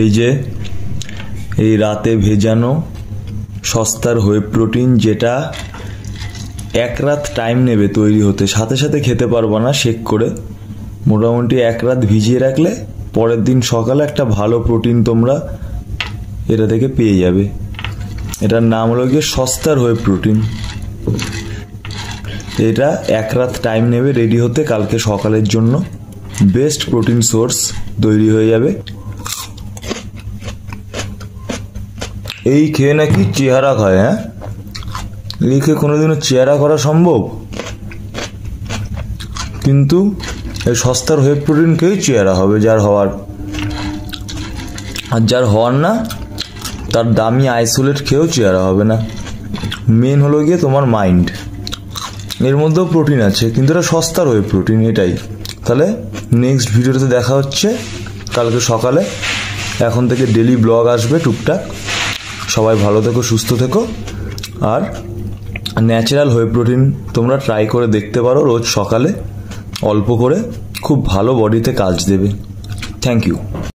এই যে এই রাতে ভেজানো সস্তার হোয়ে প্রোটিন, যেটা এক রাত টাইম নেবে তৈরি হতে, সাথে সাথে খেতে পারবা না, শেক করে মোটামুটি এক রাত ভিজিয়ে রাখলে পরের দিন সকালে একটা ভালো প্রোটিন তোমরা এটা থেকে পেয়ে যাবে। এটার নাম হলো গিয়ে সস্তার হোয়ে প্রোটিন। এটা এক রাত টাইম নেবে রেডি হতে, কালকে সকালের জন্য বেস্ট প্রোটিন সোর্স তৈরি হয়ে যাবে। এই খেয়ে নাকি চেহারা খায়, হ্যাঁ? এই খেয়ে কোনোদিনও চেহারা করা সম্ভব? কিন্তু এই সস্তার হোয়ে প্রোটিন খেয়েই চেহারা হবে যার হওয়ার, আর যার হওয়ার না তার দামি আইসোলেট খেয়েও চেহারা হবে না। মেন হলো গিয়ে তোমার মাইন্ড। এর মধ্যেও প্রোটিন আছে, কিন্তু এটা সস্তার হোয়ে প্রোটিন, এটাই। তাহলে নেক্সট ভিডিওতে দেখা হচ্ছে কালকে সকালে। এখন থেকে ডেলি ব্লগ আসবে টুকটাক। সবাই ভালো থেকো, সুস্থ থেকো। আর ন্যাচারাল হোয়ে প্রোটিন তোমরা ট্রাই করে দেখতে পারো রোজ সকালে অল্প করে, খুব ভালো বডিতে কাজ দেবে। Thank you.